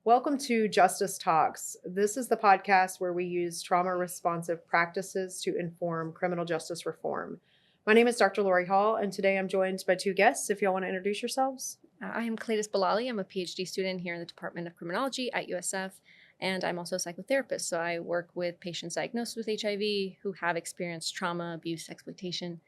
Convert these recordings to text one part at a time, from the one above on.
Welcome to Justice Talks. This is the podcast where we use trauma responsive practices to inform criminal justice reform. My name is Dr. Lori Hall, and today I'm joined by two guests. If y'all want to introduce yourselves. I am Cletus Bilali. I'm a PhD student here in the Department of Criminology at USF, and I'm also a psychotherapist. So I work with patients diagnosed with HIV who have experienced trauma, abuse, exploitation.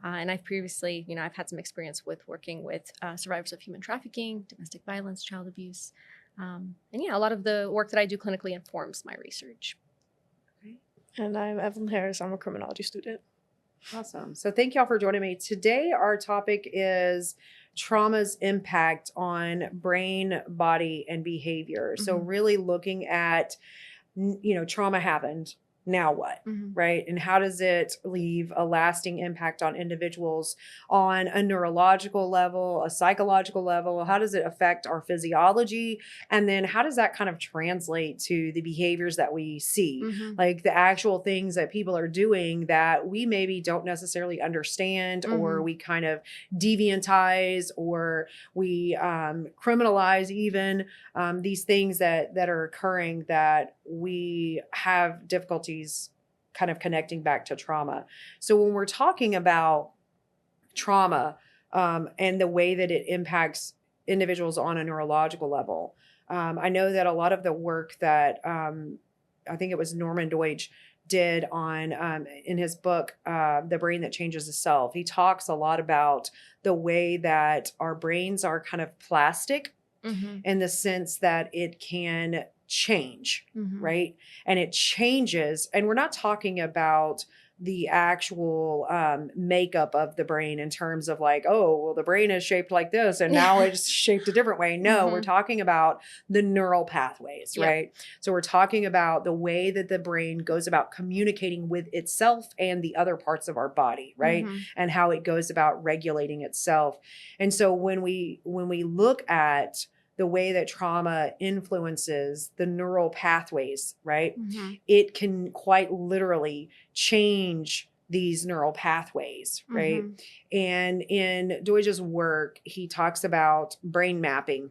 And I've previously, I've had some experience with working with survivors of human trafficking, domestic violence, child abuse. A lot of the work that I do clinically informs my research. And I'm Evelyn Harris. I'm a criminology student. Awesome. So thank y'all for joining me. Today, our topic is trauma's impact on brain, body, and behavior. So really looking at, trauma happened. Now what, right? And how does it leave a lasting impact on individuals on a neurological level, a psychological level? How does it affect our physiology? And then how does that kind of translate to the behaviors that we see? Like the actual things that people are doing that we maybe don't necessarily understand, or we kind of deviantize, or we criminalize even these things that are occurring that we have difficulties kind of connecting back to trauma. So when we're talking about trauma and the way that it impacts individuals on a neurological level, I know that a lot of the work that I think it was Norman Deutsch did on in his book, The Brain That Changes Itself, he talks a lot about the way that our brains are kind of plastic in the sense that it can change, right? And it changes. And we're not talking about the actual makeup of the brain in terms of like, oh, well, the brain is shaped like this and now it's shaped a different way. No, we're talking about the neural pathways, right? So we're talking about the way that the brain goes about communicating with itself and the other parts of our body, right? And how it goes about regulating itself. And so when we look at the way that trauma influences the neural pathways, right? It can quite literally change these neural pathways, right? And in Deutsch's work, he talks about brain mapping.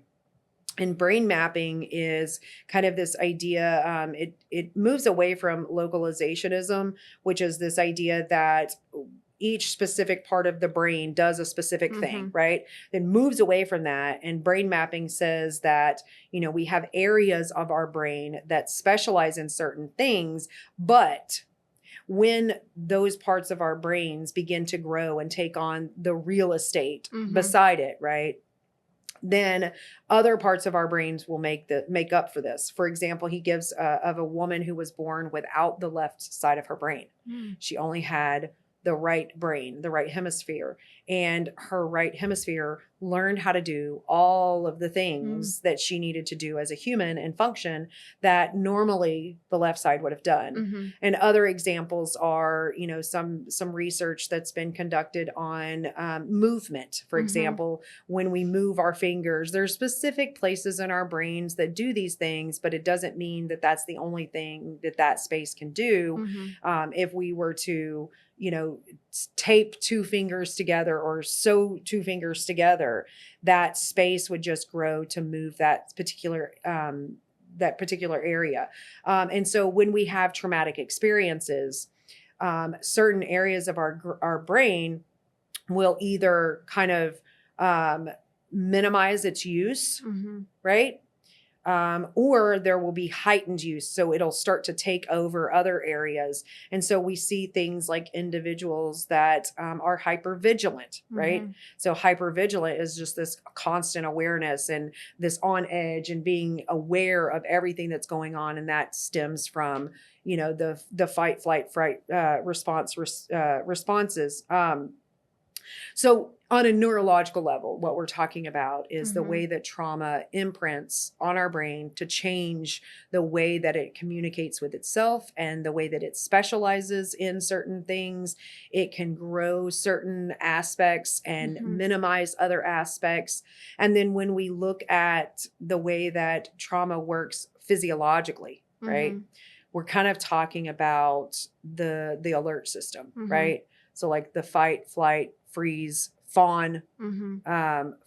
And brain mapping is kind of this idea, it moves away from localizationism, which is this idea that each specific part of the brain does a specific thing, right? Then moves away from that. And brain mapping says that, we have areas of our brain that specialize in certain things, but when those parts of our brains begin to grow and take on the real estate beside it, right? Then other parts of our brains will make up for this. For example, he gives of a woman who was born without the left side of her brain. She only had the right brain, the right hemisphere. And her right hemisphere learned how to do all of the things that she needed to do as a human and function that normally the left side would have done. And other examples are, some research that's been conducted on movement. For example, when we move our fingers, there's specific places in our brains that do these things, but it doesn't mean that that's the only thing that space can do. If we were to tape two fingers together or sew two fingers together, that space would just grow to move that particular area. And so when we have traumatic experiences, certain areas of our brain will either kind of minimize its use, right? Or there will be heightened use. So it'll start to take over other areas. And so we see things like individuals that are hypervigilant, right? So hypervigilant is just this constant awareness and this on edge and being aware of everything that's going on. And that stems from, the fight, flight, fright responses. So on a neurological level, what we're talking about is the way that trauma imprints on our brain to change the way that it communicates with itself and the way that it specializes in certain things. It can grow certain aspects and minimize other aspects. And then when we look at the way that trauma works physiologically, right? We're kind of talking about the alert system, right? So like the fight, flight, freeze, fawn.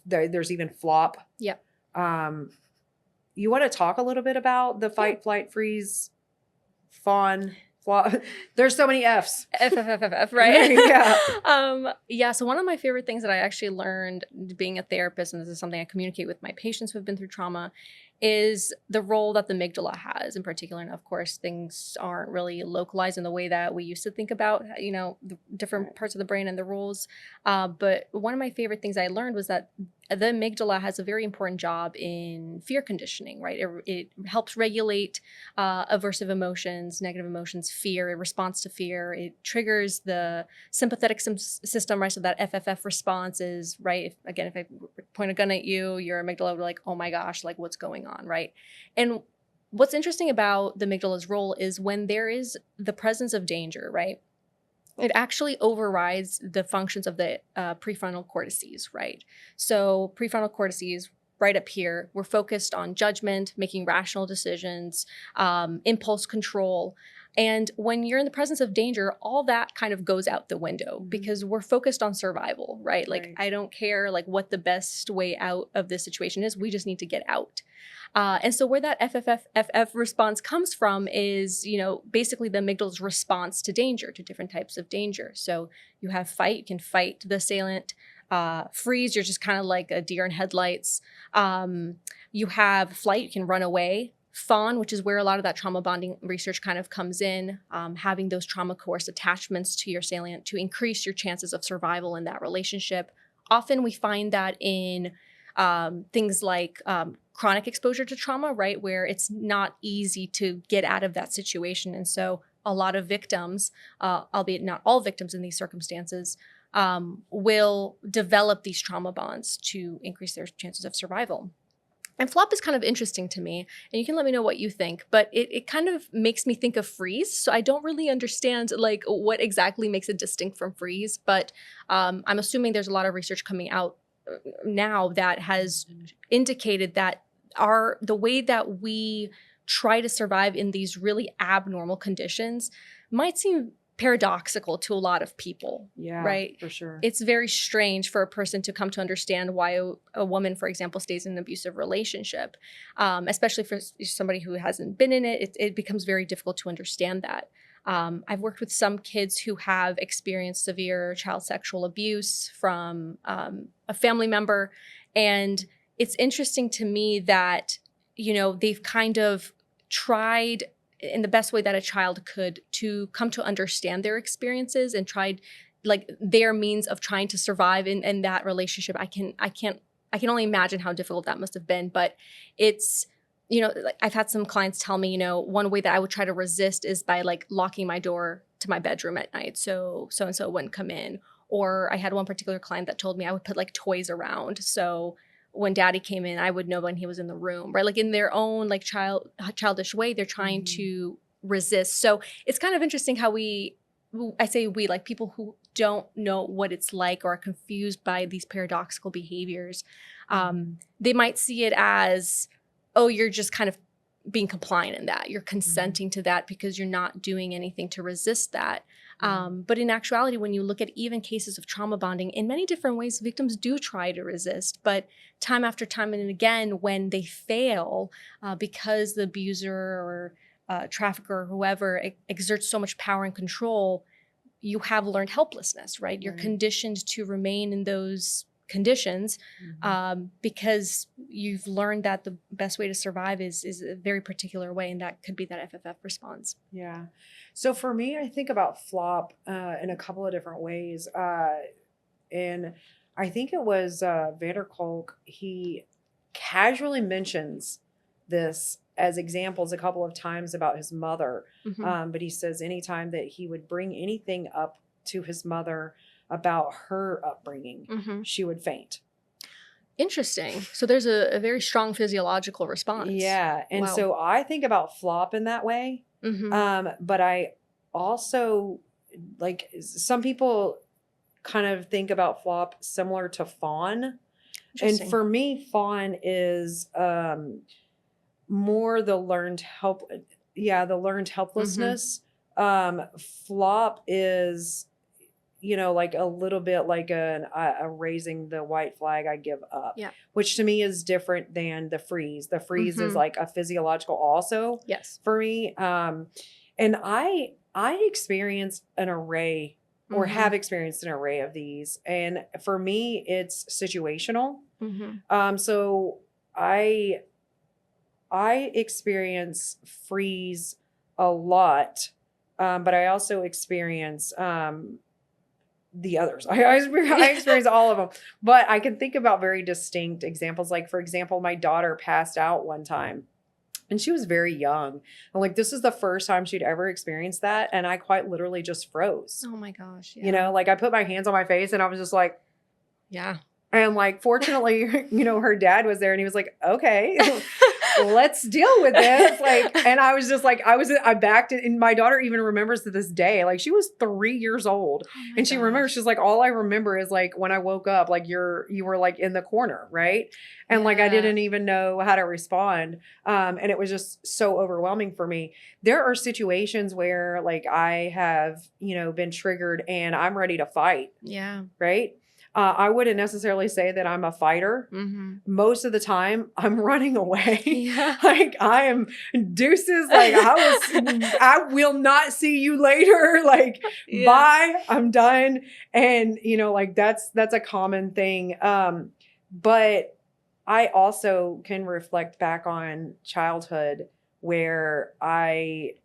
There's even flop. Yep. you want to talk a little bit about the fight, flight, freeze, fawn, flaw? There's so many F's. FFFF, right? Yeah. Yeah. So one of my favorite things that I actually learned being a therapist, and this is something I communicate with my patients who have been through trauma, is the role that the amygdala has in particular. And of course, things aren't really localized in the way that we used to think about, the different Right. parts of the brain and the roles. But one of my favorite things I learned was that the amygdala has a very important job in fear conditioning, right? It helps regulate aversive emotions, negative emotions, fear, it responds to fear. It triggers the sympathetic system, right? So that FFF response is, right? If I point a gun at you, your amygdala will be like, oh my gosh, like what's going on, right? And what's interesting about the amygdala's role is when there is the presence of danger, right? It actually overrides the functions of the prefrontal cortices, right? So prefrontal cortices, right up here, we're focused on judgment, making rational decisions, impulse control. And when you're in the presence of danger, all that kind of goes out the window because we're focused on survival, right? Like, Right. I don't care like what the best way out of this situation is. We just need to get out. And so where that FFF response comes from is, basically the amygdala's response to danger, to different types of danger. So you have fight, you can fight the assailant. Freeze, you're just kind of like a deer in headlights. You have flight, you can run away. Fawn, which is where a lot of that trauma bonding research kind of comes in, having those trauma coerced attachments to your salient to increase your chances of survival in that relationship. Often we find that in things like chronic exposure to trauma, right? Where it's not easy to get out of that situation. And so a lot of victims, albeit not all victims in these circumstances, will develop these trauma bonds to increase their chances of survival. And flop is kind of interesting to me, and you can let me know what you think, but it kind of makes me think of freeze. So I don't really understand like what exactly makes it distinct from freeze, but I'm assuming there's a lot of research coming out now that has indicated that the way that we try to survive in these really abnormal conditions might seem paradoxical to a lot of people. Yeah. Right. For sure. It's very strange for a person to come to understand why a woman, for example, stays in an abusive relationship, especially for somebody who hasn't been in it. It becomes very difficult to understand that. I've worked with some kids who have experienced severe child sexual abuse from a family member. And it's interesting to me that, they've kind of tried in the best way that a child could to come to understand their experiences and tried like their means of trying to survive in that relationship. I can only imagine how difficult that must have been, but it's, like I've had some clients tell me, one way that I would try to resist is by like locking my door to my bedroom at night. So and so wouldn't come in. Or I had one particular client that told me I would put like toys around. So when daddy came in, I would know when he was in the room, right? Like in their own like childish way, they're trying to resist. So it's kind of interesting how I say we, like people who don't know what it's like or are confused by these paradoxical behaviors. They might see it as, oh, you're just kind of being compliant in that. You're consenting to that because you're not doing anything to resist that. But in actuality, when you look at even cases of trauma bonding, in many different ways, victims do try to resist. But time after time and again, when they fail, because the abuser or trafficker or whoever exerts so much power and control, you have learned helplessness, right? You're conditioned to remain in those conditions because you've learned that the best way to survive is a very particular way, and that could be that FFF response. Yeah. So for me, I think about flop in a couple of different ways. And I think it was Vanderkolk, he casually mentions this as examples a couple of times about his mother. But he says anytime that he would bring anything up to his mother about her upbringing, she would faint. Interesting. So there's a very strong physiological response. Yeah. And so I think about flop in that way. But I also, like, some people kind of think about flop similar to fawn. And for me, fawn is more the learned helplessness. Flop is, like a little bit like a raising the white flag, I give up. Yeah. Which to me is different than the freeze. The freeze is Mhm. like a physiological also Yes. for me. And I experienced an array or have experienced an array of these. And for me, it's situational. So I experience freeze a lot, but I also experience the others. I experience all of them, but I can think about very distinct examples. Like, for example, my daughter passed out one time. And she was very young. And like, this is the first time she'd ever experienced that. And I quite literally just froze. Oh my gosh. Yeah. You know, like I put my hands on my face and I was just like, Yeah. and like, fortunately, her dad was there and he was like, okay, let's deal with this. Like, and I was just like, I backed it. And my daughter even remembers to this day, like she was 3 years old. Oh my And she remembers, gosh. she's like, all I remember is like when I woke up, like you were like in the corner. Right. And like, I Yeah. didn't even know how to respond. And it was just so overwhelming for me. There are situations where like I have, been triggered and I'm ready to fight. Yeah. Right. I wouldn't necessarily say that I'm a fighter. Most of the time I'm running away. Yeah. Like I am deuces. Like I will not see you later. Like Yeah. bye, I'm done. And like that's a common thing. But I also can reflect back on childhood where I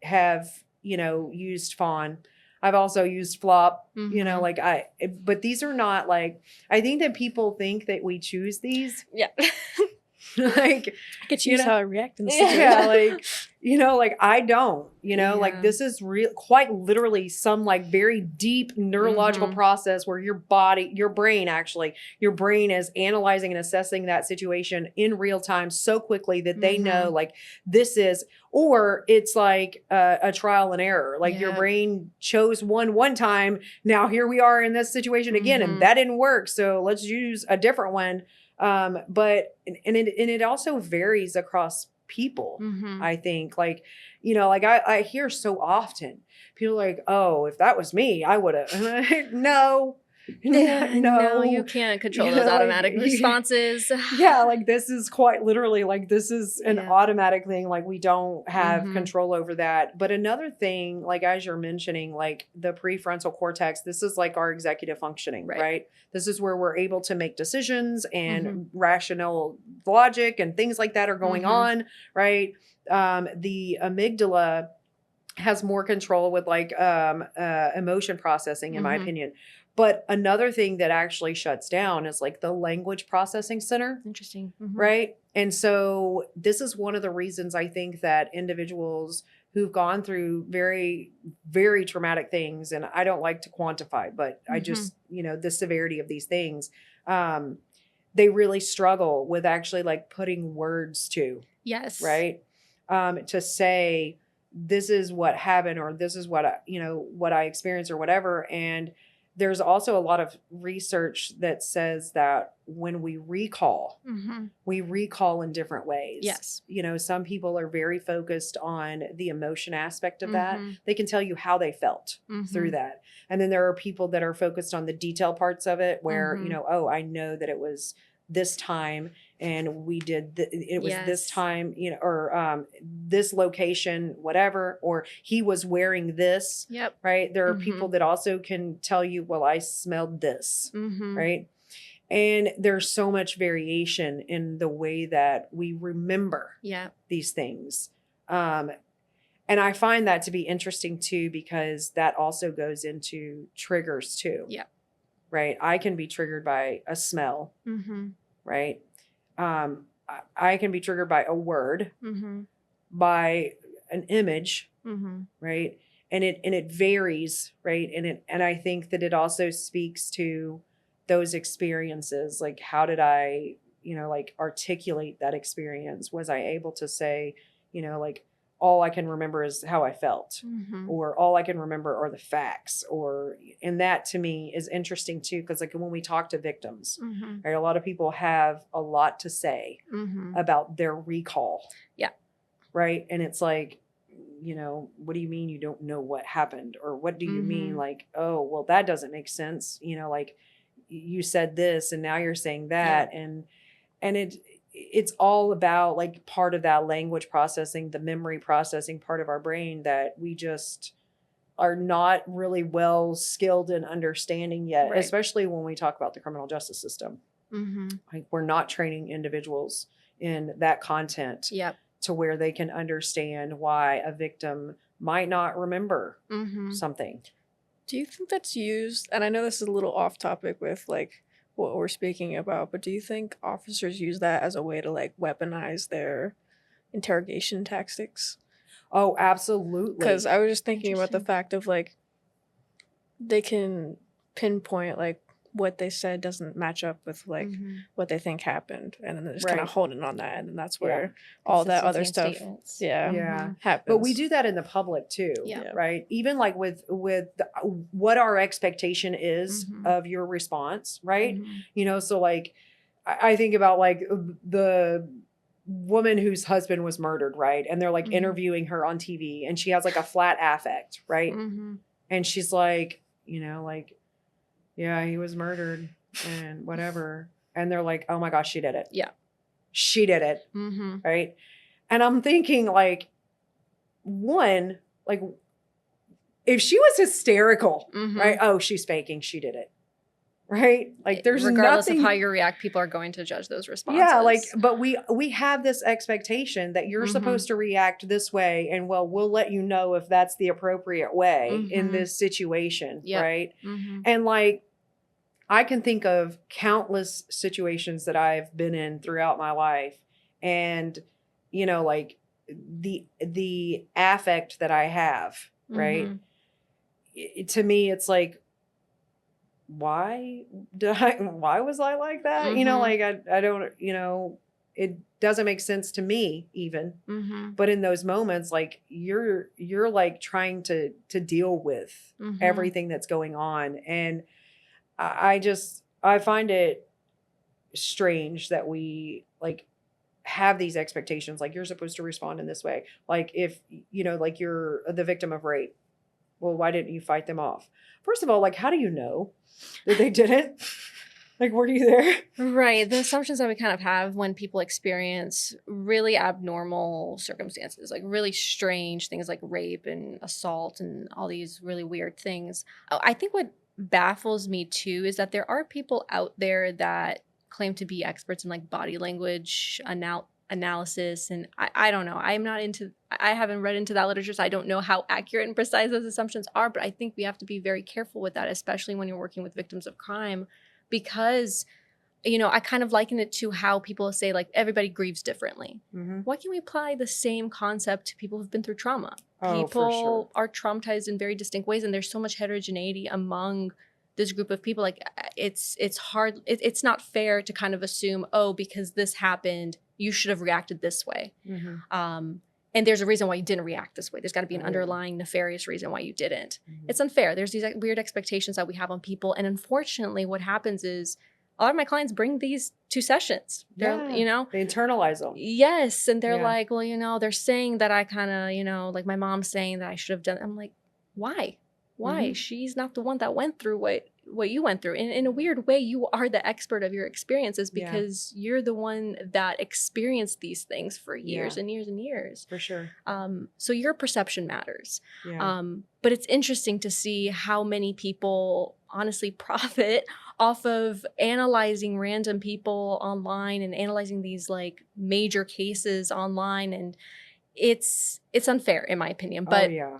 have, used fawn. I've also used flop, like but these are not like, I think that people think that we choose these. Yeah. Like, I could choose how I react in the situation. yeah, like, like I don't, like Yeah. this is real, quite literally some like very deep neurological process where your brain is analyzing and assessing that situation in real time so quickly that they know like this is, or it's like a trial and error. Like your brain chose one time. Now here we are in this situation again, and that didn't work. So let's use a different one. But it also varies across people. I think like, like I hear so often people like, oh, if that was me, I would have. No, No, you can't control those automatic responses. Yeah, like this is quite literally like this is an automatic thing. Like we don't have control over that. But another thing, like as you're mentioning, like the prefrontal cortex, this is like our executive functioning, right? This is where we're able to make decisions and rational logic and things like that are going on, right? The amygdala has more control with like emotion processing, in my opinion. But another thing that actually shuts down is like the language processing center. Interesting. Right. And so this is one of the reasons I think that individuals who've gone through very, very traumatic things, and I don't like to quantify, but I just, the severity of these things, they really struggle with actually like putting words to. Yes. Right. To say, this is what happened, or this is what what I experienced or whatever. And there's also a lot of research that says that when we recall in different ways. Yes. Some people are very focused on the emotion aspect of that. They can tell you how they felt through that. And then there are people that are focused on the detail parts of it where, oh, I know that it was this time and we did it was this time, or this location, whatever, or he was wearing this. Yep. Right. There are people that also can tell you, well, I smelled this. Right. And there's so much variation in the way that we remember these things. And I find that to be interesting too, because that also goes into triggers too. Yeah. Right. I can be triggered by a smell. Right. I can be triggered by a word, by an image, right? And it varies, right? And I think that it also speaks to those experiences. Like, how did I, like articulate that experience? Was I able to say, like, all I can remember is how I felt, or all I can remember are the facts, and that to me is interesting too. Cause like when we talk to victims, right, a lot of people have a lot to say about their recall. Yeah. Right. And it's like, what do you mean you don't know what happened? Or what do you mean? Mhm. Like, oh, well, that doesn't make sense. Like you said this and now you're saying that. And it's all about like part of that language processing, the memory processing part of our brain that we just are not really well skilled in understanding yet, Right. especially when we talk about the criminal justice system. Mm-hmm. Like we're not training individuals in that content Yep. to where they can understand why a victim might not remember Mm-hmm. something. Do you think that's used? And I know this is a little off topic with like what we're speaking about, but do you think officers use that as a way to like weaponize their interrogation tactics? Oh, absolutely. Because I was just thinking about the Interesting. fact of like they can pinpoint like what they said doesn't match up with like Mhm. what they think happened, and then they're just kind Right. of holding on that, and then that's Yeah. where all that other Consistency in stuff, statements. yeah, Yeah. happens. But we do that in the public too, Yeah. right? Even like with what our expectation is Mhm. of your response, right? Mhm. So like I think about like the woman whose husband was murdered, right? And they're like Mhm. interviewing her on TV and she has like a flat affect, right? Mhm. And she's like, like, yeah, he was murdered and whatever. And they're like, oh my gosh, she did it. Yeah. She did it. Mhm. Right. And I'm thinking like, one, like if she was hysterical, Mhm. right? Oh, she's faking. She did it. Right. Like there's regardless nothing. of how you react, people are going to judge those responses. Yeah, like, but we have this expectation that you're Mhm. supposed to react this way, and well, we'll let you know if that's the appropriate way in Mhm. this situation, Yep. right? Mhm. And like, I can think of countless situations that I've been in throughout my life, and like the affect that I have, right? Mhm. To me, it's like, why why was I like that? Mhm. Like I don't, it doesn't make sense to me even. Mhm. But in those moments, like you're like trying to deal with Mhm. everything that's going on. And I find it strange that we like have these expectations, like you're supposed to respond in this way. Like if, like you're the victim of rape. Well, why didn't you fight them off? First of all, like, how do you know that they didn't? Like, were you there? Right. The assumptions that we kind of have when people experience really abnormal circumstances, like really strange things like rape and assault and all these really weird things. I think what baffles me too is that there are people out there that claim to be experts in like body language analysis. And I don't know. I haven't read into that literature, so I don't know how accurate and precise those assumptions are. But I think we have to be very careful with that, especially when you're working with victims of crime, because I kind of liken it to how people say like everybody grieves differently. Mm-hmm. Why can't we apply the same concept to people who've been through trauma? Oh, for People sure. are traumatized in very distinct ways, and there's so much heterogeneity among this group of people. Like it's hard. It's not fair to kind of assume, oh, because this happened, you should have reacted this way. Mm-hmm. And there's a reason why you didn't react this way. There's got to be an Oh, yeah. underlying nefarious reason why you didn't. Mhm. It's unfair. There's these weird expectations that we have on people. And unfortunately, what happens is a lot of my clients bring these to sessions. They're, Yeah. They internalize them. yes. And they're Yeah. like, well, they're saying that I kind of, like my mom's saying that I should have done. I'm like, why? Why? Mhm. She's not the one that went through what you went through. In a weird way, you are the expert of your experiences Yeah. because you're the one that experienced these things for years Yeah. and years and years. For sure. So your perception matters. Yeah. But it's interesting to see how many people honestly profit off of analyzing random people online and analyzing these like major cases online. And it's unfair in my opinion. Oh, But yeah.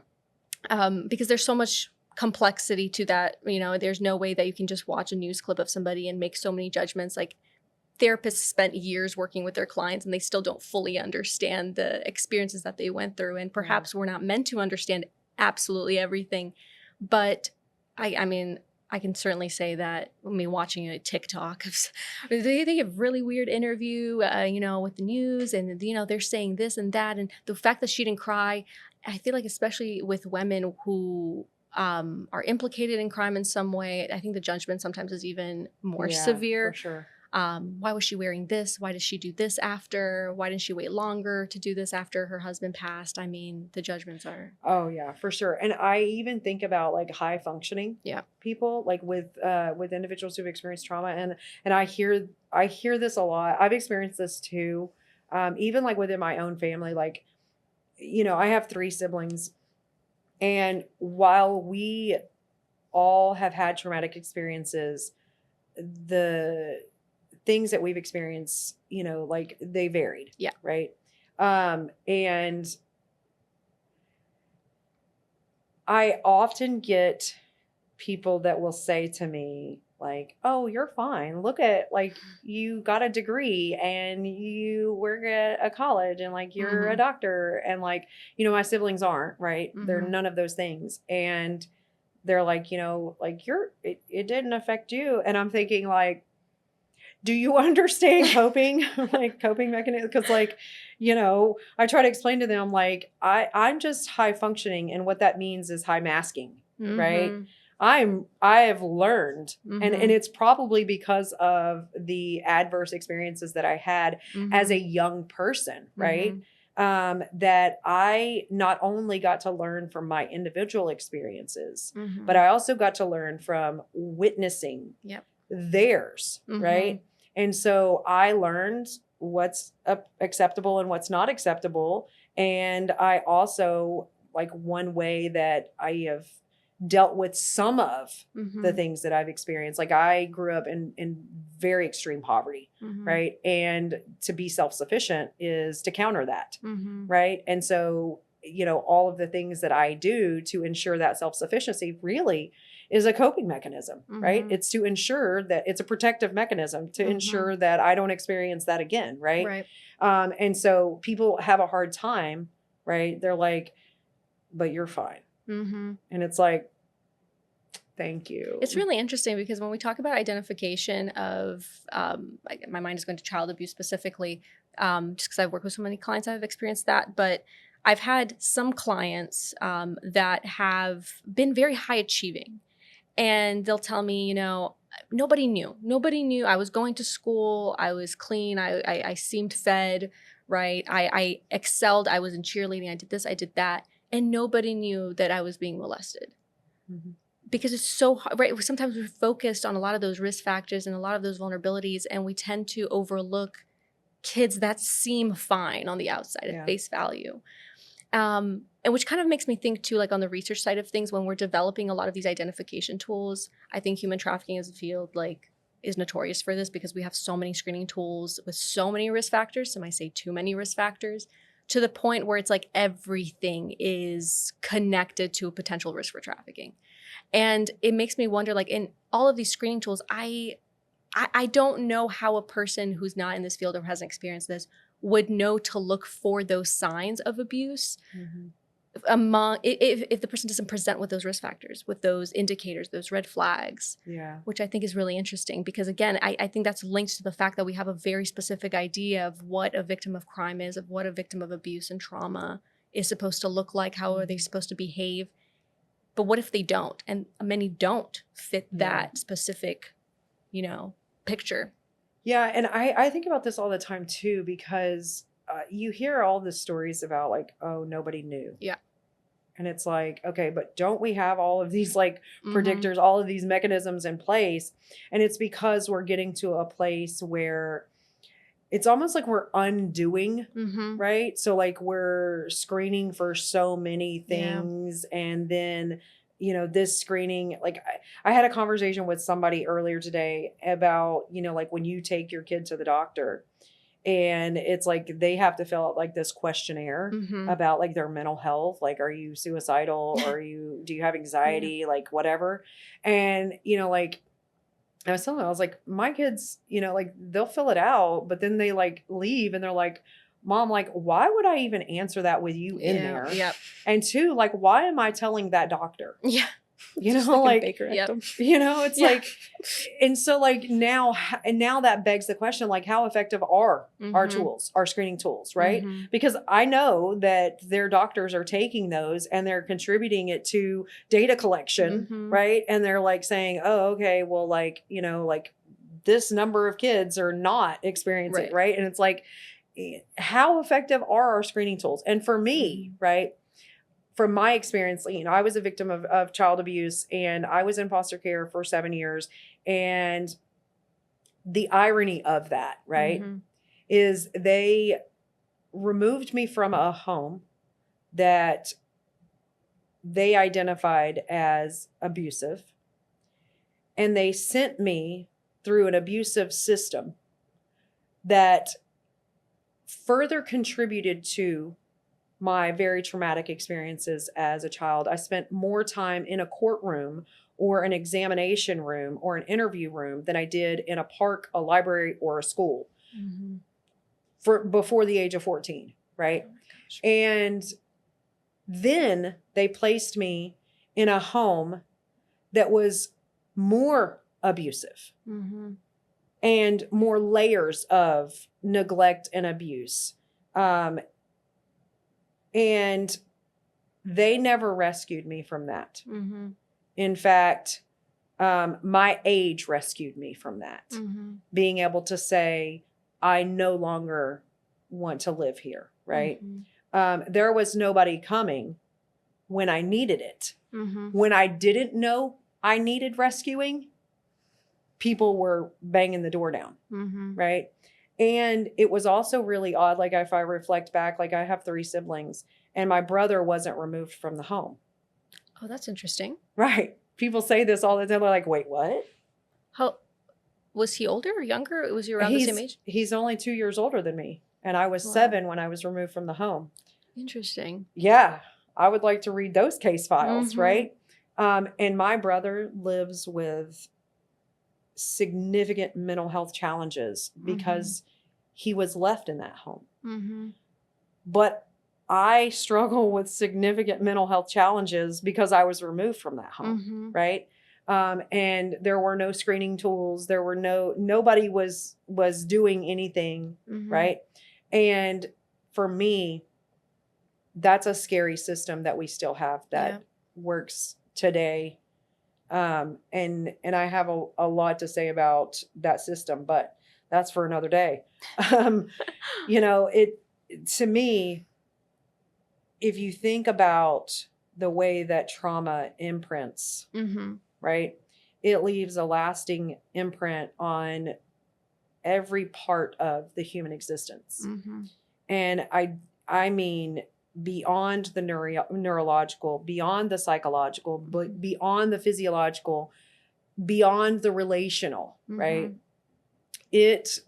because there's so much complexity to that, there's no way that you can just watch a news clip of somebody and make so many judgments. Like therapists spent years working with their clients and they still don't fully understand the experiences that they went through. And perhaps we're not meant to understand absolutely everything. But I mean, I can certainly say that watching a TikTok, they have really weird interview, with the news and, they're saying this and that. And the fact that she didn't cry, I feel like especially with women who are implicated in crime in some way, I think the judgment sometimes is even more Yeah, severe. for sure. Why was she wearing this? Why did she do this after? Why didn't she wait longer to do this after her husband passed? I mean, the judgments are. Oh yeah, for sure. And I even think about like high functioning people, like with individuals who've experienced trauma, and I hear this a lot. I've experienced this too. Even like within my own family, like, I have 3 siblings, and while we all have had traumatic experiences, the things that we've experienced, like they varied. Yeah. Right. And I often get people that will say to me, like, oh, you're fine. Look at, like, you got a degree and you work at a college and like you're a doctor. And like, my siblings aren't, right? They're none of those things. And they're like, like it didn't affect you. And I'm thinking, like, do you understand coping, like coping mechanisms? Because like, I try to explain to them, like, I'm just high functioning. And what that means is high masking, right? I have learned, and it's probably because of the adverse experiences that I had as a young person, right? That I not only got to learn from my individual experiences, but I also got to learn from witnessing theirs, right? And so I learned what's acceptable and what's not acceptable. And I also, like, one way that I have dealt with some of the things that I've experienced. Like, I grew up in very extreme poverty, right? And to be self-sufficient is to counter that, right? And so, all of the things that I do to ensure that self-sufficiency really is a coping mechanism, right? It's to ensure that it's a protective mechanism to ensure that I don't experience that again, right? And so people have a hard time, right? They're like, but you're fine. And it's like, thank you. It's really interesting because when we talk about identification of, like, my mind is going to child abuse specifically, just because I've worked with so many clients, I've experienced that. But I've had some clients that have been very high achieving. And they'll tell me, nobody knew. Nobody knew. I was going to school. I was clean. I seemed fed, right? I excelled. I was in cheerleading. I did this. I did that. And nobody knew that I was being molested. Because it's so hard, right? Sometimes we're focused on a lot of those risk factors and a lot of those vulnerabilities, and we tend to overlook kids that seem fine on the outside at face value. And which kind of makes me think too, like on the research side of things, when we're developing a lot of these identification tools, I think human trafficking as a field, like, is notorious for this because we have so many screening tools with so many risk factors. Some might say too many risk factors, to the point where it's like everything is connected to a potential risk for trafficking. And it makes me wonder, like, in all of these screening tools, I don't know how a person who's not in this field or hasn't experienced this would know to look for those signs of abuse among if the person doesn't present with those risk factors, with those indicators, those red flags. Which I think is really interesting because, again, I think that's linked to the fact that we have a very specific idea of what a victim of crime is, of what a victim of abuse and trauma is supposed to look like, how are they supposed to behave. But what if they don't? And many don't fit that specific, picture. Yeah. And I think about this all the time too, because you hear all the stories about, like, oh, nobody knew. And it's like, okay, but don't we have all of these, like, predictors, all of these mechanisms in place? And it's because we're getting to a place where it's almost like we're undoing, right? So, like, we're screening for so many things. And then, this screening, like, I had a conversation with somebody earlier today about, like, when you take your kid to the doctor, and it's like they have to fill out, like, this questionnaire about, like, their mental health. Like, are you suicidal? Do you have anxiety? Like, whatever. And, like, I was telling them, I was like, my kids, like, they'll fill it out, but then they, like, leave and they're like, Mom, like, why would I even answer that with you in there? And 2, like, why am I telling that doctor? Like, it's like, and so, like, now that begs the question, like, how effective are our tools, our screening tools, right? Because I know that their doctors are taking those and they're contributing it to data collection, right? And they're, like, saying, oh, okay, well, like, like, this number of kids are not experiencing, Right. right? And it's like, how effective are our screening tools? And for me, right, from my experience, I was a victim of child abuse, and I was in foster care for 7 years. And the irony of that, right, is they removed me from a home that they identified as abusive, and they sent me through an abusive system that further contributed to my very traumatic experiences as a child. I spent more time in a courtroom or an examination room or an interview room than I did in a park, a library, or a school for before the age of 14, right? Oh my gosh. And then they placed me in a home that was more abusive and more layers of neglect and abuse. And they never rescued me from that. In fact, my age rescued me from that. Being able to say, I no longer want to live here, right? There was nobody coming when I needed it. When I didn't know I needed rescuing, people were banging the door down, right? And it was also really odd. Like, if I reflect back, like, I have 3 siblings, and my brother wasn't removed from the home. Oh, that's interesting. Right. People say this all the time. They're like, wait, what? How was he older or younger? Was he around the same age? He's only 2 years older than me. And I was Wow. 7 when I was removed from the home. Interesting. Yeah. I would like to read those case files, right? And my brother lives with significant mental health challenges because he was left in that home. But I struggle with significant mental health challenges because I was removed from that home, right? And there were no screening tools. There were nobody was doing anything, right? And for me, that's a scary system that we still have that works today. And I have a lot to say about that system, but that's for another day. To me, if you think about the way that trauma imprints, right, it leaves a lasting imprint on every part of the human existence. And I mean, beyond the neurological, beyond the psychological, but beyond the physiological, beyond the relational, right? It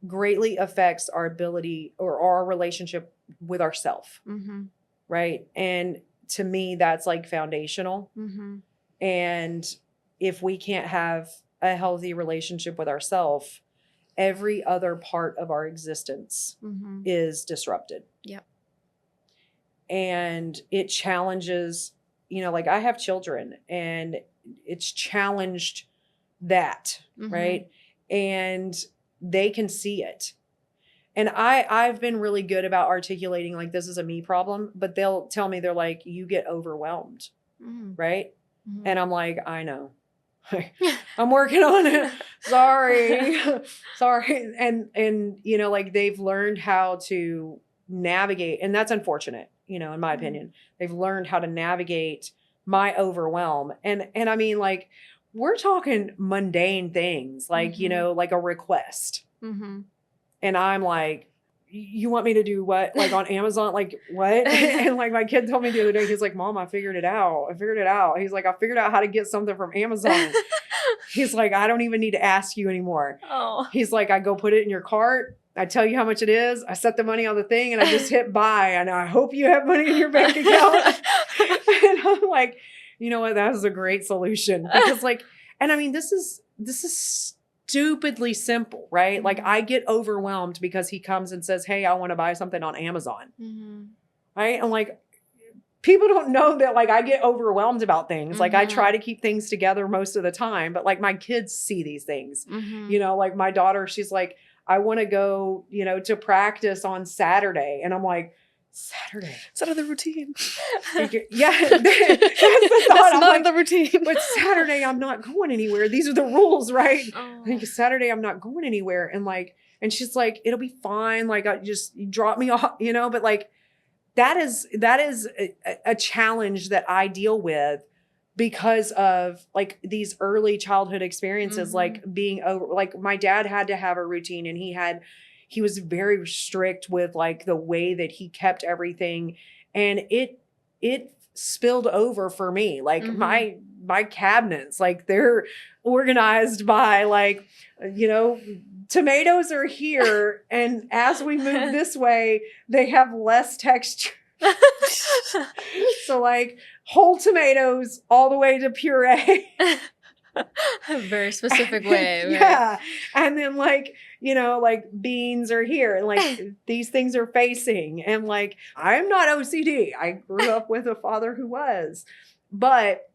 greatly affects our ability or our relationship with ourself, right? And to me, that's like foundational. And if we can't have a healthy relationship with ourselves, every other part of our existence is disrupted. Yep. And it challenges, like, I have children, and it's challenged that, right? And they can see it. And I've been really good about articulating, like, this is a me problem, but they'll tell me, they're like, you get overwhelmed, right? And I'm like, I know. I'm working on it. Sorry. And like, they've learned how to navigate, and that's unfortunate, in my opinion. They've learned how to navigate my overwhelm. And I mean, like, we're talking mundane things, like, like a request. And I'm like, you want me to do what? Like, on Amazon? Like, what? And like, my kid told me the other day, he's like, Mom, I figured it out. He's like, I figured out how to get something from Amazon. He's like, I don't even need to ask you anymore. Oh. He's like, I go put it in your cart. I tell you how much it is. I set the money on the thing, and I just hit buy. And I hope you have money in your bank account. And I'm like, you know what? That is a great solution. Because, like, and I mean, this is stupidly simple, right? Like, I get overwhelmed because he comes and says, hey, I want to buy something on Amazon. Right? And like, people don't know that, like, I get overwhelmed about things. Like, I try to keep things together most of the time, but like, my kids see these things, like my daughter, she's like, I want to go, to practice on Saturday. And I'm like, Saturday. It's out of the routine. Yeah, that's the thought. That's I'm not like, the routine. but Saturday I'm not going anywhere. These are the rules, right? Oh. Like Saturday I'm not going anywhere. And like, and she's like, it'll be fine. Like you drop me off, but like that is a challenge that I deal with because of like these early childhood experiences, like being over, like my dad had to have a routine and he was very strict with like the way that he kept everything. And it spilled over for me. Like my cabinets, like they're organized by like, tomatoes are here. And as we move this way, they have less texture. So like whole tomatoes all the way to puree. A very specific way. Right? Yeah. And then like, like beans are here and like these things are facing. And like, I'm not OCD. I grew up with a father who was, but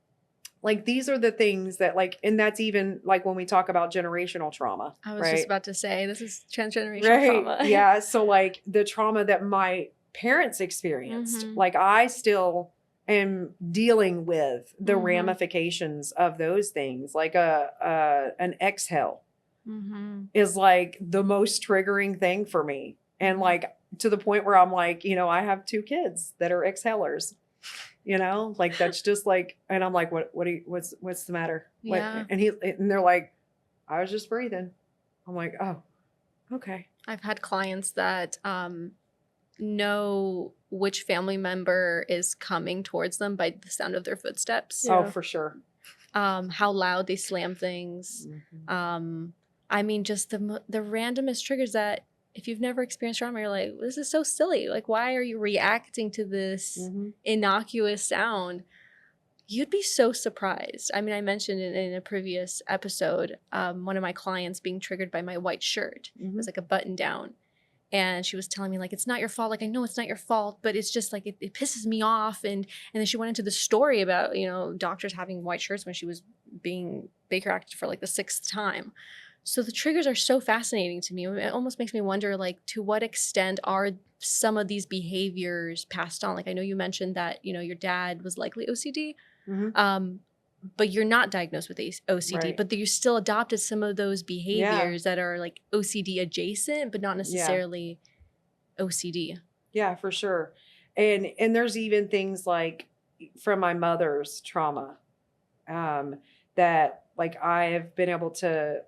like, these are the things that like, and that's even like when we talk about generational trauma. I was right? just about to say, this is transgenerational trauma. Yeah. So like the trauma that my parents experienced, like I still am dealing with the ramifications of those things. Like an exhale is like the most triggering thing for me. And like to the point where I'm like, I have 2 kids that are exhalers, like that's just like, and I'm like, what's the matter? Yeah. And they're like, I was just breathing. I'm like, oh, okay. I've had clients that know which family member is coming towards them by the sound of their footsteps. Yeah. Oh, for sure. How loud they slam things. I mean, just the randomest triggers that if you've never experienced trauma, you're like, this is so silly. Like, why are you reacting to this innocuous sound? You'd be so surprised. I mean, I mentioned in a previous episode, one of my clients being triggered by my white shirt. It was like a button down. And she was telling me like, it's not your fault. Like, I know it's not your fault, but it's just like, it pisses me off. And then she went into the story about, doctors having white shirts when she was being Baker acted for like the 6th time. So the triggers are so fascinating to me. It almost makes me wonder, like, to what extent are some of these behaviors passed on? Like, I know you mentioned that, your dad was likely OCD, but you're not diagnosed with OCD, Right. but you still adopted some of those behaviors that are like OCD adjacent, but not necessarily OCD. Yeah, for sure. And there's even things like from my mother's trauma that like I have been able to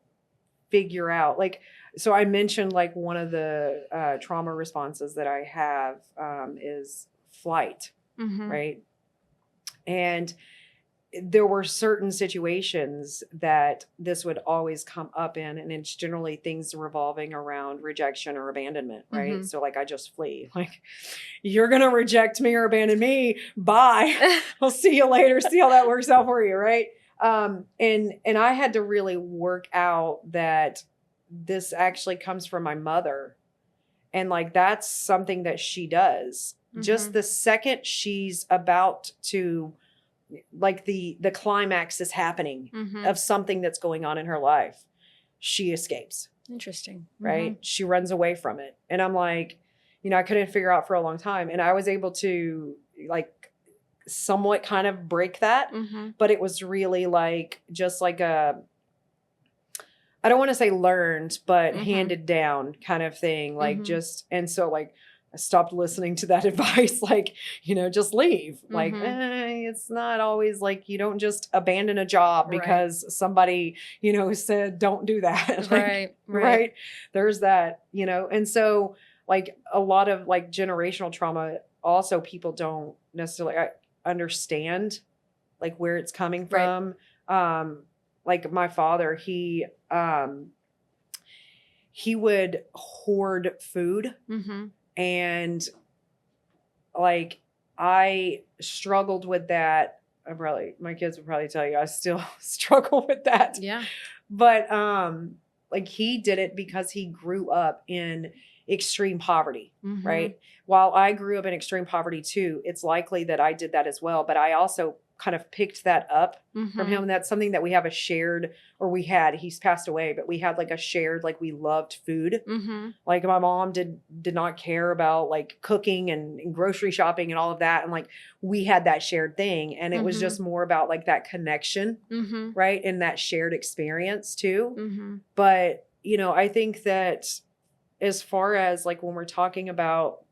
figure out. Like, so I mentioned like one of the trauma responses that I have is flight, right? And there were certain situations that this would always come up in, and it's generally things revolving around rejection or abandonment, right? So like I just flee. Like, you're gonna reject me or abandon me. Bye. I'll see you later. See how that works out for you, right? And I had to really work out that this actually comes from my mother, and like that's something that she does. Just the second she's about to, like the climax is happening of something that's going on in her life, she escapes. Interesting. Right? She runs away from it. And I'm like, I couldn't figure out for a long time. And I was able to like somewhat kind of break that. But it was really like, just like I don't want to say learned, but handed down kind of thing. Like and so like, I stopped listening to that advice, like, just leave. Like, it's not always like, you don't just abandon a job because somebody, said, don't do that. Like, right. There's that, and so like a lot of like generational trauma, also people don't necessarily understand like where it's coming from. Like my father, he would hoard food. And like, I struggled with that. My kids would probably tell you, I still struggle with that. Yeah. But, like he did it because he grew up in extreme poverty, Mhm. right? While I grew up in extreme poverty too, it's likely that I did that as well. But I also kind of picked that up from Mhm. him. And that's something that we have a shared, or we had, he's passed away, but we had like a shared, like we loved food. Mhm. Like my mom did not care about like cooking and grocery shopping and all of that. And like we had that shared thing. And it was Mhm. just more about like that connection, Mhm. right? And that shared experience too. Mhm. But, I think that as far as like when we're talking about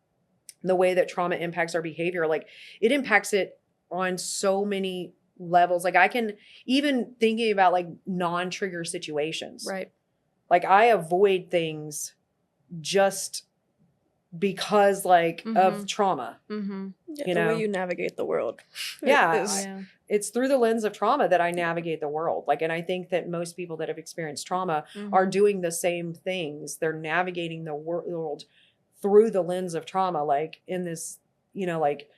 the way that trauma impacts our behavior, like it impacts it on so many levels. Like I can even thinking about like non-trigger situations. Right. Like I avoid things just because like of trauma, Mhm. Yeah, you the way know? you navigate the world. Yeah. is- Yeah. It's through the lens of trauma that I navigate the world. Like, and I think that most people that have experienced trauma are Mhm. doing the same things. They're navigating the world through the lens of trauma, like in this, like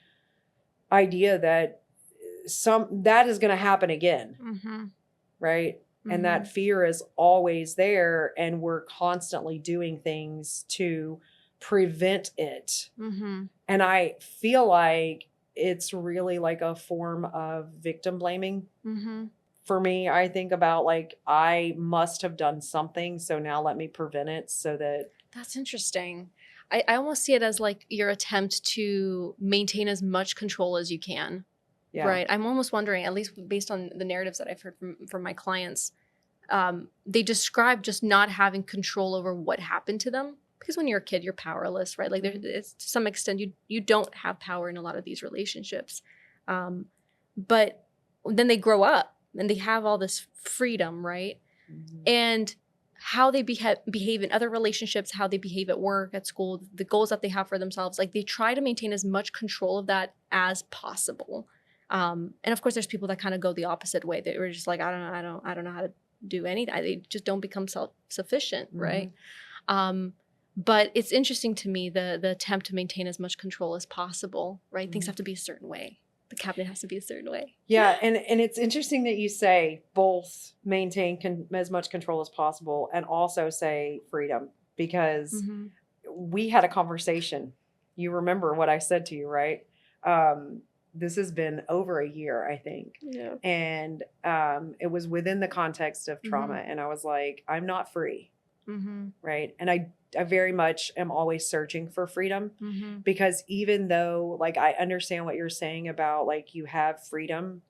idea that that is going to happen again, Mhm. right? And that fear is always there, and we're constantly doing things to prevent it. Mhm. And I feel like it's really like a form of victim blaming. Mhm. For me, I think about like, I must have done something, so now let me prevent it so that. That's interesting. I almost see it as like your attempt to maintain as much control as you can. Yeah. Right. I'm almost wondering, at least based on the narratives that I've heard from my clients, they describe just not having control over what happened to them. Because when you're a kid, you're powerless, right? Like it's, to some extent, you don't have power in a lot of these relationships. But then they grow up and they have all this freedom, right? Mhm. And how they behave in other relationships, how they behave at work, at school, the goals that they have for themselves, like they try to maintain as much control of that as possible. And of course, there's people that kind of go the opposite way. They were just like, I don't know how to do anything. They just don't become self-sufficient, right? But it's interesting to me the attempt to maintain as much control as possible, right? Things have to be a certain way. The cabinet has to be a certain way. Yeah, and it's interesting that you say both maintain as much control as possible and also say freedom, because we had a conversation. You remember what I said to you, right? This has been over a year, I think. Yeah. And it was within the context of trauma. And I was like, I'm not free. Right. And I very much am always searching for freedom, because even though like I understand what you're saying about like you have freedom,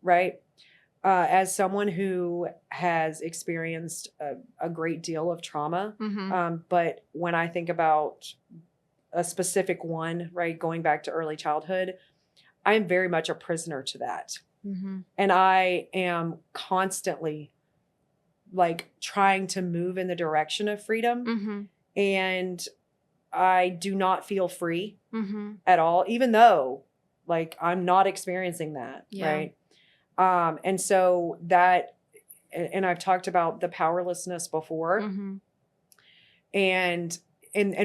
right? As someone who has experienced a great deal of trauma, but when I think about a specific one, right, going back to early childhood, I'm very much a prisoner to that. And I am constantly like trying to move in the direction of freedom. And I do not feel free at all, even though like I'm not experiencing that. Yeah. Right. And so that, and I've talked about the powerlessness before. And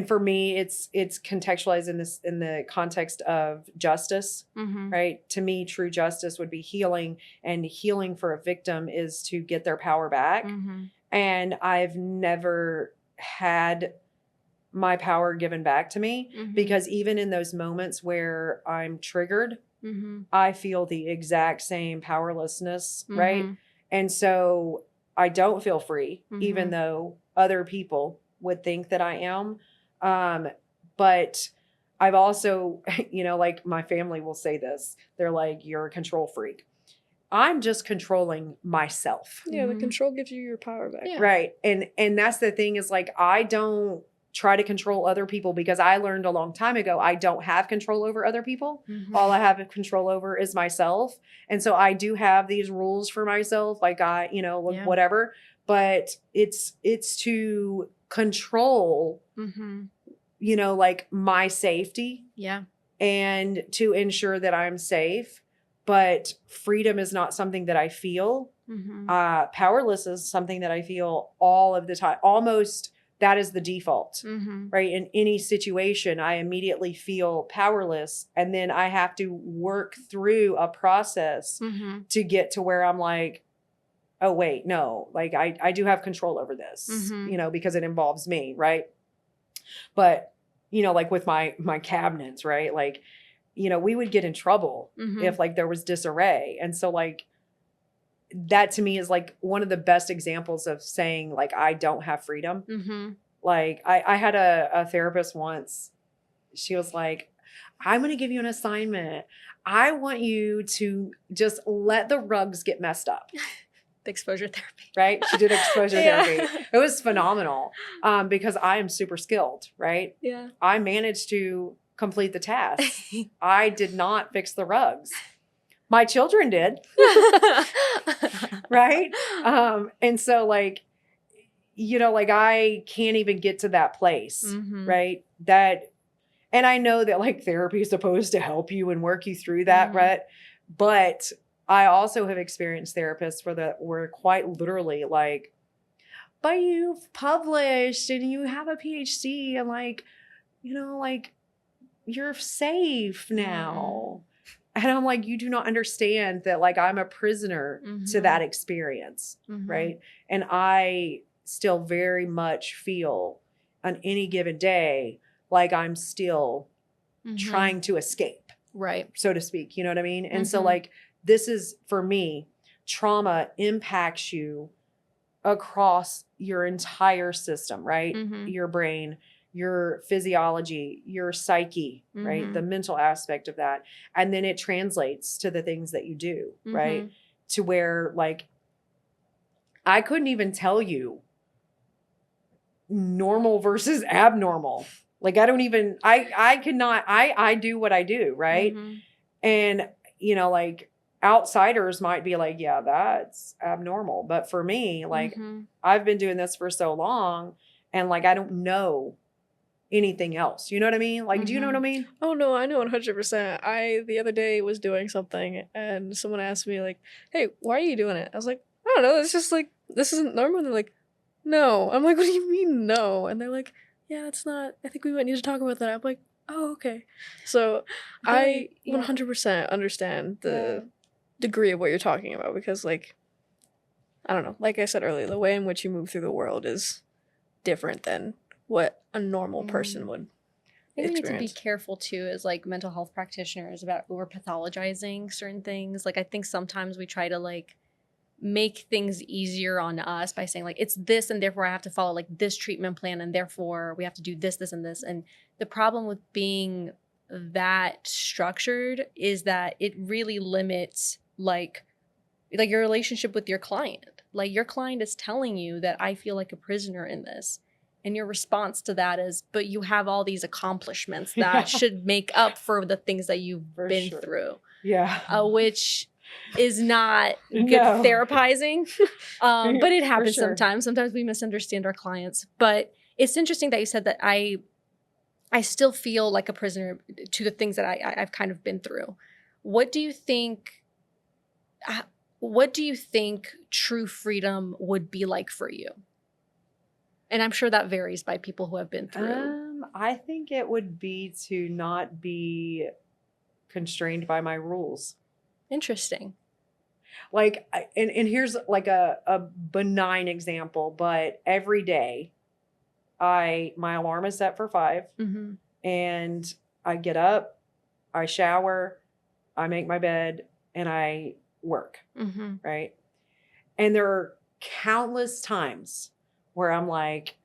for me, it's contextualized in the context of justice, right? To me, true justice would be healing, and healing for a victim is to get their power back. And I've never had my power given back to me, because even in those moments where I'm triggered, I feel the exact same powerlessness, right? And so I don't feel free, even though other people would think that I am. But I've also, like my family will say this. They're like, you're a control freak. I'm just controlling myself. Yeah, the control gives you your power back. Yeah. Right. And that's the thing, is like, I don't try to control other people, because I learned a long time ago, I don't have control over other people. All I have control over is myself. And so I do have these rules for myself, like whatever, but it's to control, like my safety. Yeah. And to ensure that I'm safe. But freedom is not something that I feel. Powerless is something that I feel all of the time. Almost that is the default, right? In any situation, I immediately feel powerless. And then I have to work through a process to get to where I'm like, oh, wait, no, like I do have control over this, because it involves me, right? But, like with my cabinets, right? Like, we would get in trouble Mhm. if like there was disarray. And so like that to me is like one of the best examples of saying like I don't have freedom. Mhm. Like I had a therapist once. She was like, I'm going to give you an assignment. I want you to just let the rugs get messed up. The exposure therapy. Right? She did exposure Yeah. therapy. It was phenomenal because I am super skilled, right? Yeah. I managed to complete the task. I did not fix the rugs. My children did. Right? And so like, like I can't even get to that place, Mhm. right? And I know that like therapy is supposed to help you and work you through that, Mhm. right? But I also have experienced therapists were quite literally like, but you've published and you have a PhD and like, like you're safe now. And I'm like, you do not understand that like I'm a prisoner to Mhm. that experience, Mhm. right? And I still very much feel on any given day like I'm still Mhm. trying to escape, Right. so to speak. You know what I mean? And so Mhm. like this is for me, trauma impacts you across your entire system, right? Mhm. Your brain, your physiology, your psyche, right? Mhm. The mental aspect of that. And then it translates to the things that you do, right? Mhm. To where like I couldn't even tell you normal versus abnormal. Like I don't even I could not I do what I do, right? Mhm. And like outsiders might be like, yeah, that's abnormal. But for me, like Mhm. I've been doing this for so long and like I don't know anything else. You know what I mean? Like, do you know what I Mhm. mean? Oh no, I know 100%. I the other day was doing something and someone asked me like, "Hey, why are you doing it?" I was like, "I don't know. It's just like this isn't normal." And they're like, "No." I'm like, "What do you mean no?" And they're like, "Yeah, it's not. I think we might need to talk about that." I'm like, "Oh, okay." So I Yeah. 100% understand Yeah. the degree of what you're talking about because like I don't know. Like I said earlier, the way in which you move through the world is different than what a normal person would I think we need to be experience. careful too as like mental health practitioners about over pathologizing certain things. Like I think sometimes we try to like make things easier on us by saying like it's this and therefore I have to follow like this treatment plan and therefore we have to do this, this, and this. And the problem with being that structured is that it really limits like your relationship with your client. Like your client is telling you that I feel like a prisoner in this. And your response to that is, but you have all these accomplishments that Yeah. should make up for the things that you've For been sure. through, Yeah. which is not good No. therapizing. But it For happens sure. sometimes. Sometimes we misunderstand our clients. But it's interesting that you said that I still feel like a prisoner to the things that I've kind of been through. What do you think? What do you think true freedom would be like for you? And I'm sure that varies by people who have been through. I think it would be to not be constrained by my rules. Interesting. Like, and here's like a benign example, but every day my alarm is set for 5 Mm-hmm. and I get up, I shower, I make my bed, and I work, Mm-hmm. right? And there are countless times where I'm like,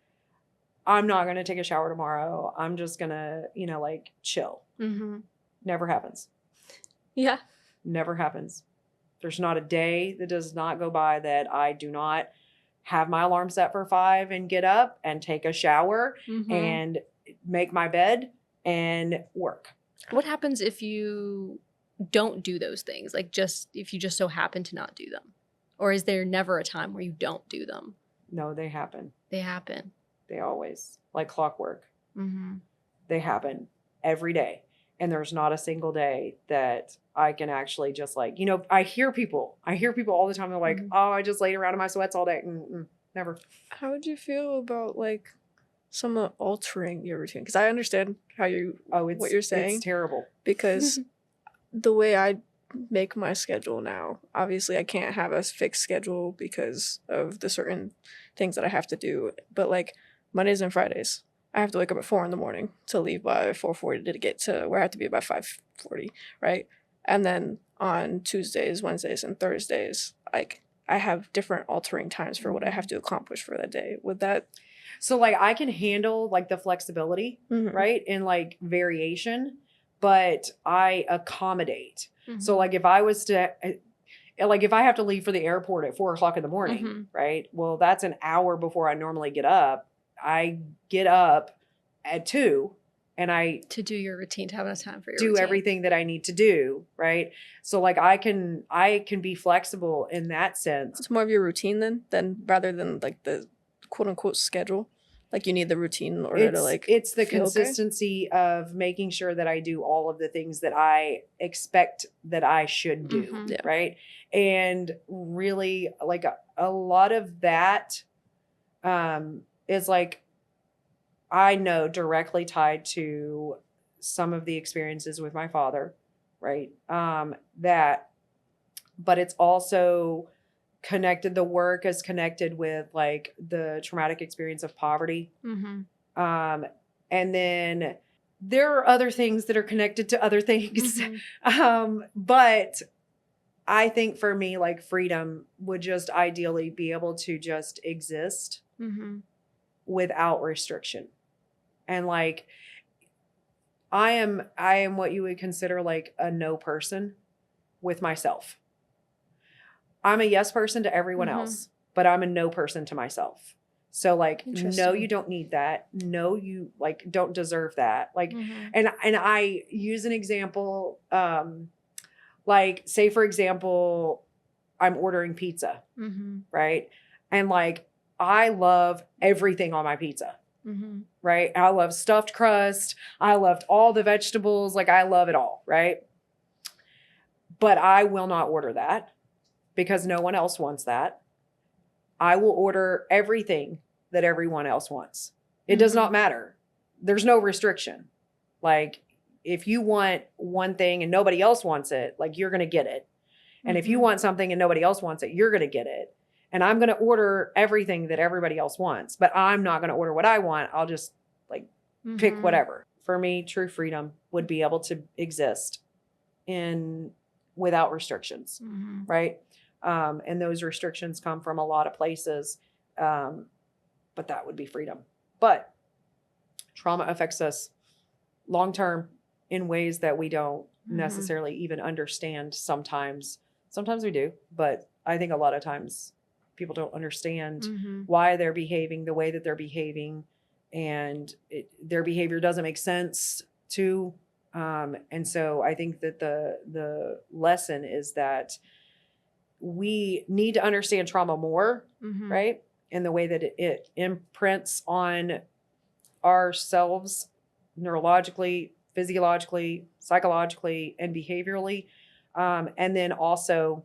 I'm not going to take a shower tomorrow. I'm just going to, like chill. Mm-hmm. Never happens. Yeah. Never happens. There's not a day that does not go by that I do not have my alarm set for 5 and get up and take a shower Mm-hmm. and make my bed and work. What happens if you don't do those things? Like just if you just so happen to not do them? Or is there never a time where you don't do them? No, they happen. They happen. They always, like clockwork. Mm-hmm. They happen every day. And there's not a single day that I can actually just like, I hear people all the time. They're like, Mhm. oh, I just laid around in my sweats all day. Never. How would you feel about like someone altering your routine? Because I understand how what you're saying. It's terrible. Because the way I make my schedule now, obviously I can't have a fixed schedule because of the certain things that I have to do. But like Mondays and Fridays, I have to wake up at 4 in the morning to leave by 4:40 to get to where I have to be by 5:40, right? And then on Tuesdays, Wednesdays, and Thursdays, like I have different altering times for what I have to accomplish for that day. Would that So like I can handle like the flexibility, right? And like variation, but I accommodate. So like if I was to like if I have to leave for the airport at 4 o'clock in the morning, right? Well, that's an hour before I normally get up. I get up at 2 and I to do your routine, to have enough time for your do routine. everything that I need to do, right? So like I can be flexible in that sense. it's more of your routine than rather than like the quote unquote schedule? Like you need the routine in order to like It's the feel okay? consistency of making sure that I do all of the things that I expect that I should do, Yeah. right? And really like a lot of that is like I know directly tied to some of the experiences with my father, right? That but it's also connected, the work is connected with like the traumatic experience of poverty. And then there are other things that are connected to other things. But I think for me, like freedom would just ideally be able to just exist without restriction. And like, I am what you would consider like a no person with myself. I'm a yes person to everyone else, but I'm a no person to myself. So like, no, you don't need that. No, you like don't deserve that. Like, and I use an example, like say for example, I'm ordering pizza, right? And like, I love everything on my pizza, right? I love stuffed crust. I loved all the vegetables. Like I love it all, right? But I will not order that because no one else wants that. I will order everything that everyone else wants. It does not matter. There's no restriction. Like if you want one thing and nobody else wants it, like you're going to get it. And if you want something and nobody else wants it, you're going to get it. And I'm going to order everything that everybody else wants, but I'm not going to order what I want. I'll just like pick whatever. For me, true freedom would be able to exist without restrictions, right? And those restrictions come from a lot of places. But that would be freedom. But trauma affects us long term in ways that we don't necessarily even understand sometimes. Sometimes we do, but I think a lot of times people don't understand why they're behaving the way that they're behaving, and their behavior doesn't make sense to. And so I think that the lesson is that we need to understand trauma more, right? And the way that it imprints on ourselves neurologically, physiologically, psychologically, and behaviorally. And then also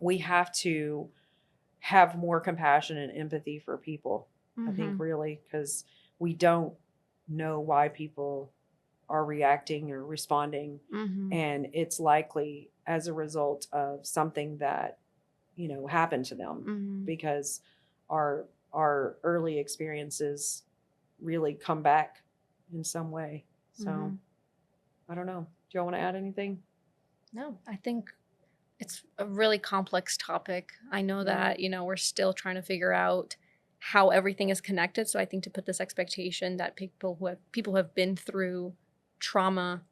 we have to have more compassion and empathy for people, I think really, because we don't know why people are reacting or responding. And it's likely as a result of something that, happened to them, because our early experiences really come back in some way. So I don't know. Do y'all want to add anything? No, I think it's a really complex topic. I know that, we're still trying to figure out how everything is connected. So I think to put this expectation that people who have been through trauma,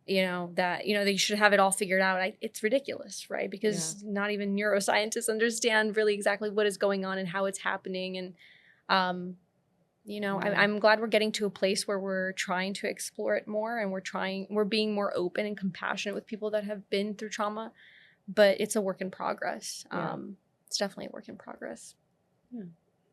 that, they should have it all figured out. It's ridiculous, right? Because not even neuroscientists understand really exactly what is going on and how it's happening. And, I'm glad we're getting to a place where we're trying to explore it more, and we're being more open and compassionate with people that have been through trauma, but it's a work in progress. It's definitely a work in progress.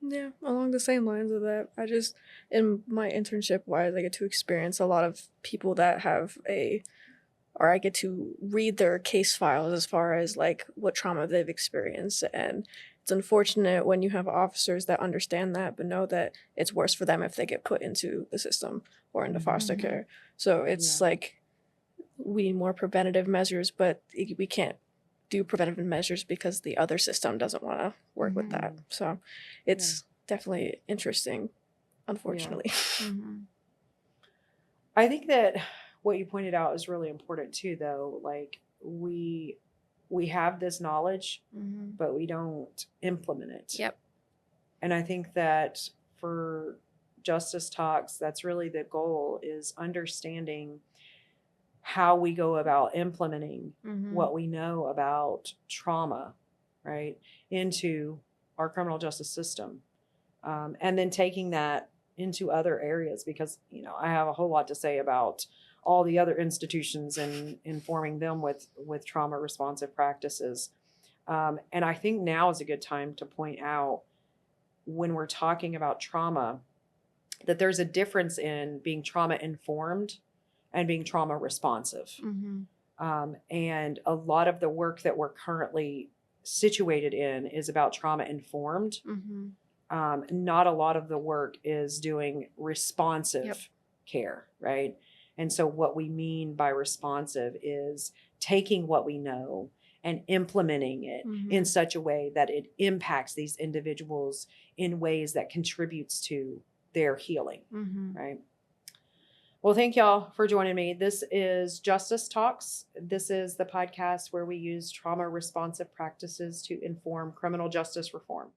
Yeah, along the same lines of that, I just, in my internship wise, I get to experience a lot of people that I get to read their case files as far as like what trauma they've experienced. And it's unfortunate when you have officers that understand that, but know that it's worse for them if they get put into the system or into foster care. So it's like, we need more preventative measures, but we can't do preventative measures because the other system doesn't want to work with that. So it's definitely interesting unfortunately. I think that what you pointed out is really important too, though. Like we have this knowledge, but we don't implement it. Yep. And I think that for Justice Talks, that's really the goal, is understanding how we go about implementing what we know about trauma, right, into our criminal justice system. And then taking that into other areas, because, you know, I have a whole lot to say about all the other institutions and informing them with trauma responsive practices. And I think now is a good time to point out, when we're talking about trauma, that there's a difference in being trauma informed and being trauma responsive. And a lot of the work that we're currently situated in is about trauma informed. Not a lot of the work is doing responsive care, right? And so what we mean by responsive is taking what we know and implementing it in such a way that it impacts these individuals in ways that contributes to their healing, right? Well, thank y'all for joining me. This is Justice Talks. This is the podcast where we use trauma responsive practices to inform criminal justice reform.